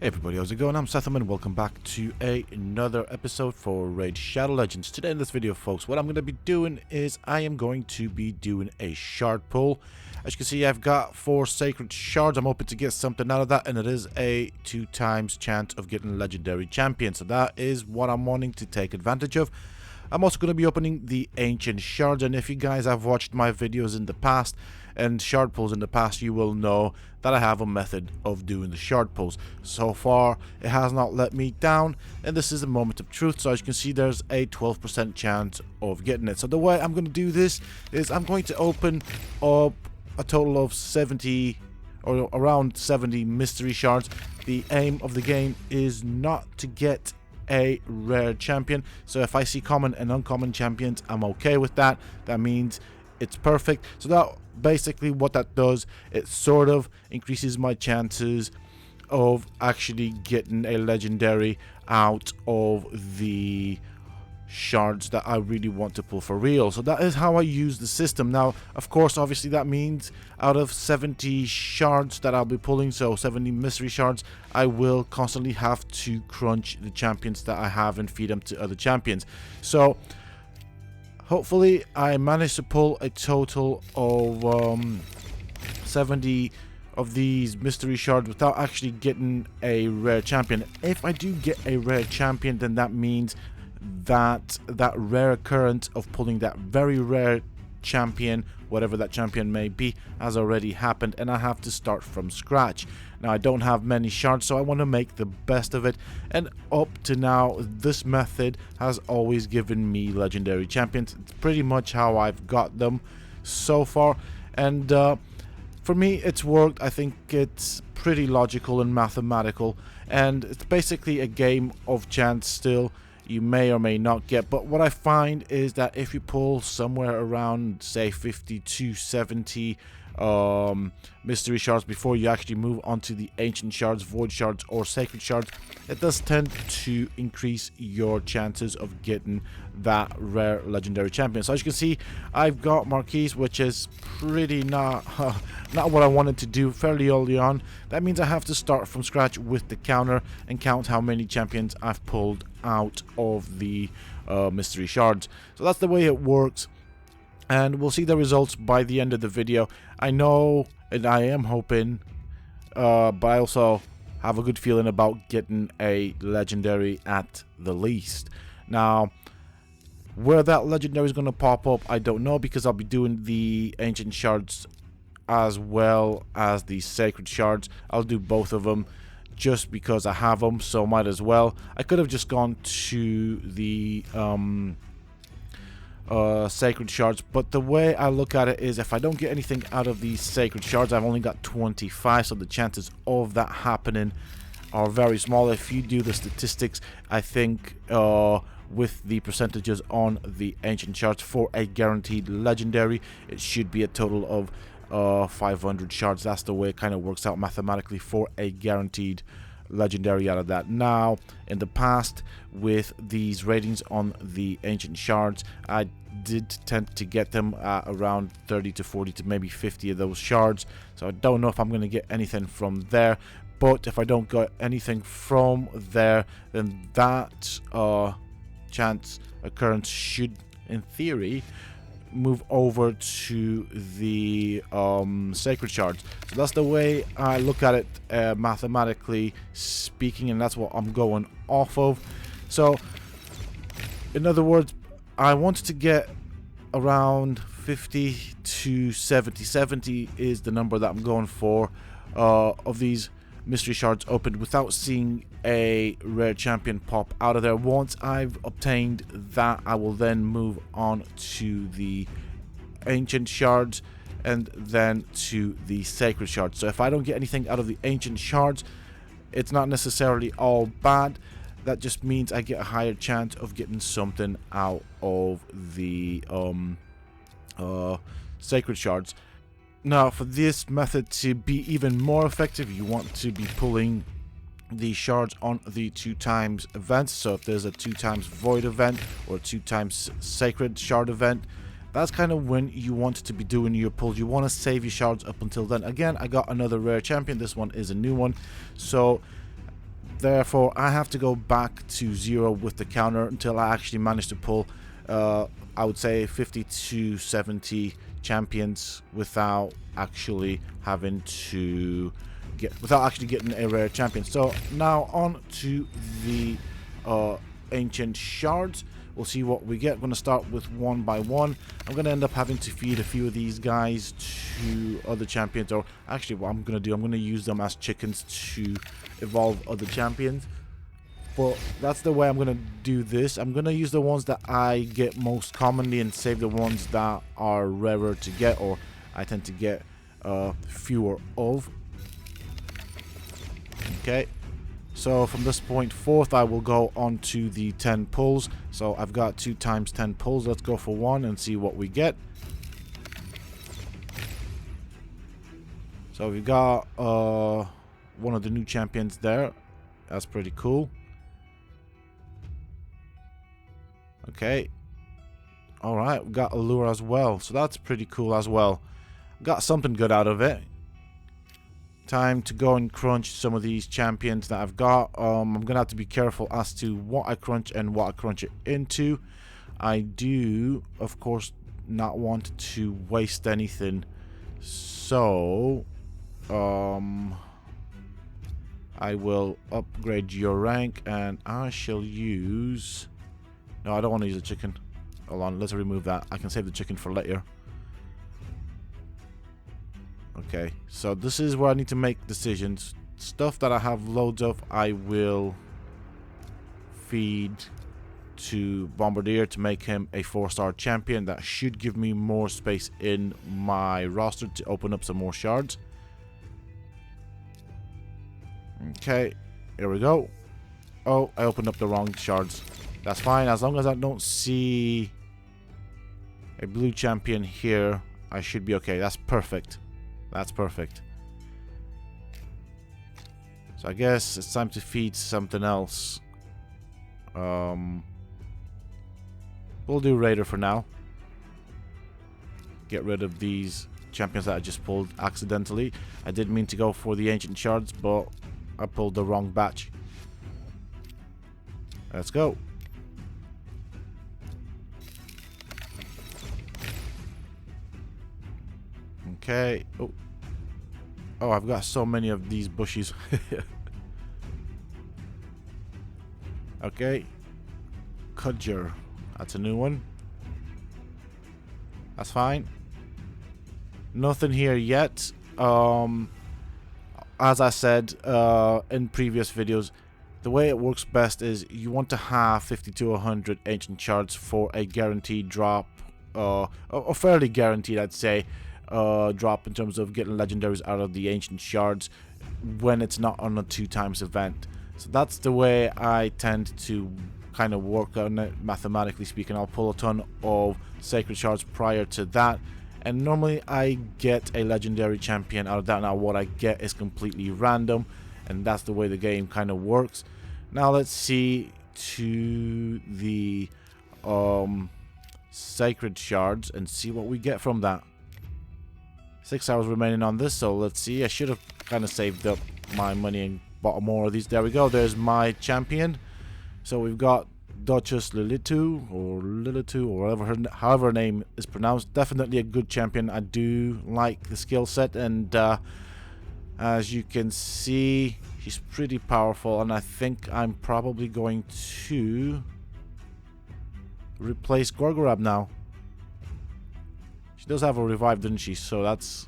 Hey everybody, how's it going? I'm Sethum and welcome back to another episode for Raid Shadow Legends. Today in this video, folks, what I'm going to be doing is I am going to be doing a shard pull. As you can see, I've got 4 Sacred Shards. I'm hoping to get something out of that, and it is a 2 times chance of getting Legendary Champion. So that is what I'm wanting to take advantage of. I'm also going to be opening the Ancient Shards, and if you guys have watched my videos in the past and shard pulls in the past, you will know that I have a method of doing the shard pulls. So far, it has not let me down, and this is a moment of truth. So as you can see, there's a 12% chance of getting it. So the way I'm going to do this is I'm going to open up a total of 70 or around 70 mystery shards. The aim of the game is not to get a rare champion, so if I see common and uncommon champions, I'm okay with that. That means it's perfect. So that basically what that does, it sort of increases my chances of actually getting a legendary out of the shards that I really want to pull for real. So that is how I use the system. Now, of course, obviously that means out of 70 shards that I'll be pulling, so 70 mystery shards, I will constantly have to crunch the champions that I have and feed them to other champions. So hopefully I managed to pull a total of 70 of these mystery shards without actually getting a rare champion. If I do get a rare champion, then that means that rare occurrence of pulling that very rare champion, whatever that champion may be, has already happened, and I have to start from scratch. Now, I don't have many shards, so I want to make the best of it, and up to now this method has always given me legendary champions. It's pretty much how I've got them so far, and for me it's worked. I think it's pretty logical and mathematical, and it's basically a game of chance still. You may or may not get, but what I find is that if you pull somewhere around, say, 50 to 70 mystery shards before you actually move on to the ancient shards, void shards, or sacred shards, it does tend to increase your chances of getting that rare legendary champion. So as you can see, I've got Marquise, which is pretty not what I wanted to do fairly early on. That means I have to start from scratch with the counter and count how many champions I've pulled out of the mystery shards. So that's the way it works, and we'll see the results by the end of the video. I know, and I am hoping, but I also have a good feeling about getting a legendary at the least. Now, where that legendary is going to pop up, I don't know, because I'll be doing the ancient shards as well as the sacred shards. I'll do both of them just because I have them, so might as well. I could have just gone to the sacred shards, but the way I look at it is if I don't get anything out of these sacred shards, I've only got 25, so the chances of that happening are very small. If you do the statistics, I think with the percentages on the ancient shards for a guaranteed legendary, it should be a total of 500 shards. That's the way it kind of works out mathematically for a guaranteed legendary out of that. Now, in the past, with these ratings on the ancient shards, I did tend to get them at around 30 to 40 to maybe 50 of those shards. So I don't know if I'm going to get anything from there, but if I don't get anything from there, then that chance occurrence should, in theory, move over to the sacred shards. So that's the way I look at it, mathematically speaking, and that's what I'm going off of. So in other words, I wanted to get around 50 to 70. 70 is the number that I'm going for of these mystery shards opened without seeing a rare champion pop out of there. Once I've obtained that, I will then move on to the ancient shards and then to the sacred shards. So if I don't get anything out of the ancient shards, it's not necessarily all bad. That just means I get a higher chance of getting something out of the sacred shards. Now, for this method to be even more effective, you want to be pulling the shards on the 2 times events. So if there's a 2 times void event or 2 times sacred shard event, that's kind of when you want to be doing your pulls. You want to save your shards up until then. Again, I got another rare champion. This one is a new one, so Therefore, I have to go back to 0 with the counter until I actually manage to pull, I would say, 50 to 70 champions without actually having to getting a rare champion. So now on to the ancient shards. We'll see what we get. I'm going to start with one by one. I'm going to end up having to feed a few of these guys to other champions, or actually what I'm going to do, I'm going to use them as chickens to evolve other champions. But that's the way I'm going to do this. I'm going to use the ones that I get most commonly and save the ones that are rarer to get, or I tend to get fewer of. Okay. So from this point forth, I will go on to the 10 pulls. So I've got 2 times 10 pulls. Let's go for one and see what we get. So we've got one of the new champions there. That's pretty cool. Okay. Alright, we got Allure as well. So that's pretty cool as well. Got something good out of it. Time to go and crunch some of these champions that I've got. I'm gonna have to be careful as to what I crunch and what I crunch it into. I do, of course, not want to waste anything, so I will upgrade your rank, and I shall use. No, I don't want to use a chicken. Hold on, let's remove that. I can save the chicken for later. Okay, so this is where I need to make decisions. Stuff that I have loads of, I will feed to Bombardier to make him a 4-star champion. That should give me more space in my roster to open up some more shards. Okay, here we go. Oh, I opened up the wrong shards. That's fine, as long as I don't see a blue champion here, I should be okay. That's perfect. That's perfect. So I guess it's time to feed something else. We'll do Raider for now. Get rid of these champions that I just pulled accidentally. I didn't mean to go for the ancient shards, but I pulled the wrong batch. Let's go. Okay. Oh, I've got so many of these bushes. Okay. Kudger. That's a new one. That's fine. Nothing here yet. As I said in previous videos, the way it works best is you want to have 50 to 100 ancient shards for a guaranteed drop. Or fairly guaranteed, I'd say. Drop in terms of getting legendaries out of the ancient shards when it's not on a 2 times event. So that's the way I tend to kind of work on it, mathematically speaking. I'll pull a ton of Sacred Shards prior to that, and normally I get a legendary champion out of that. Now what I get is completely random, and that's the way the game kind of works. Now let's see to the Sacred Shards and see what we get from that. 6 hours remaining on this, so let's see. I should have kind of saved up my money and bought more of these. There we go. There's my champion. So we've got Duchess Lily or whatever however her name is pronounced. Definitely a good champion. I do like the skill set, and as you can see, she's pretty powerful, and I think I'm probably going to replace Gorgorab now. She does have a revive, doesn't she? So that's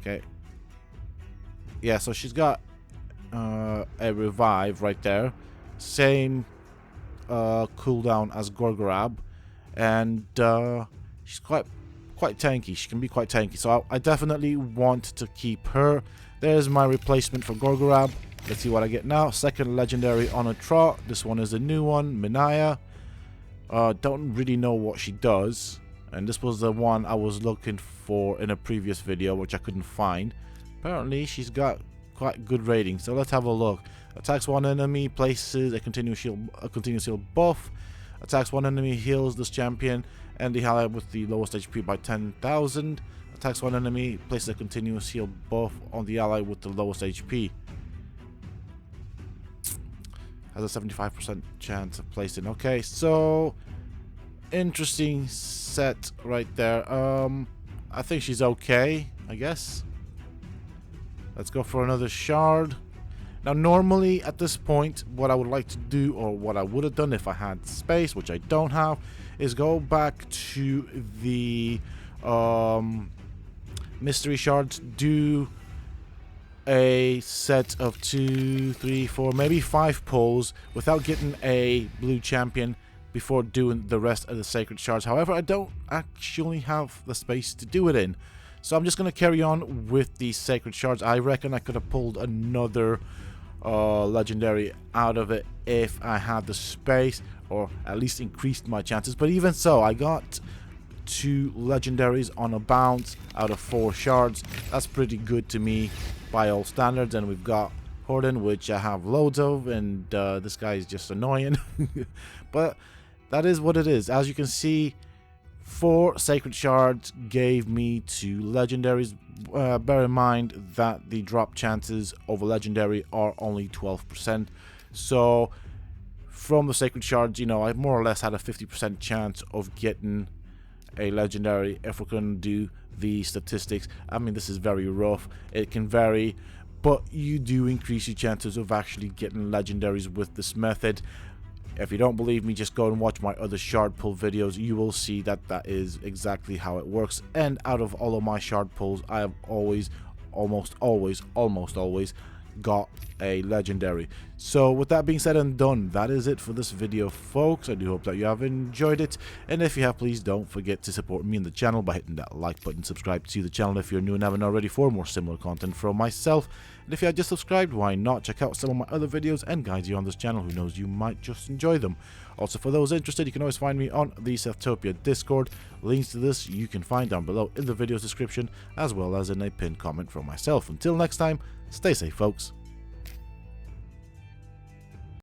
okay. Yeah, so she's got a revive right there. Same cooldown as Gorgorab, and she's quite tanky. She can be quite tanky. So I definitely want to keep her. There's my replacement for Gorgorab. Let's see what I get now. Second legendary on a trot. This one is a new one, Minaya. Don't really know what she does, and this was the one I was looking for in a previous video, which I couldn't find. Apparently she's got quite good rating, so let's have a look. Attacks one enemy, places a continuous shield buff. Attacks one enemy, heals this champion, And the ally with the lowest HP by 10,000 attacks one enemy, places a continuous heal buff on the ally with the lowest HP. Has a 75% chance of placing. Okay, so interesting set right there. I think she's okay, I guess. Let's go for another shard. Now, normally at this point, what I would like to do, or what I would have done if I had space, which I don't have, is go back to the mystery shards, do a set of 2, 3, 4, maybe 5 pulls without getting a blue champion before doing the rest of the sacred shards. However, I don't actually have the space to do it in, so I'm just going to carry on with the sacred shards. I reckon I could have pulled another legendary out of it if I had the space, or at least increased my chances. But even so, I got 2 legendaries on a bounce out of 4 shards. That's pretty good to me by all standards. And we've got Horden, which I have loads of, and this guy is just annoying. But that is what it is. As you can see, 4 sacred shards gave me 2 legendaries. Bear in mind that the drop chances of a legendary are only 12%. So from the sacred shards, you know, I more or less had a 50% chance of getting a legendary if we're going to do the statistics. I mean, this is very rough. It can vary, but you do increase your chances of actually getting legendaries with this method. If you don't believe me, just go and watch my other shard pull videos. You will see that that is exactly how it works. And out of all of my shard pulls, I have always, almost always got a legendary. So with that being said and done, that is it for this video, folks. I do hope that you have enjoyed it, and if you have, please don't forget to support me and the channel by hitting that like button. Subscribe to the channel if you're new and haven't already for more similar content from myself. And if you had just subscribed, why not check out some of my other videos and guides here on this channel. Who knows, you might just enjoy them. Also, for those interested, you can always find me on the Sethtopia Discord. Links to this you can find down below in the video's description, as well as in a pinned comment from myself. Until next time, stay safe, folks.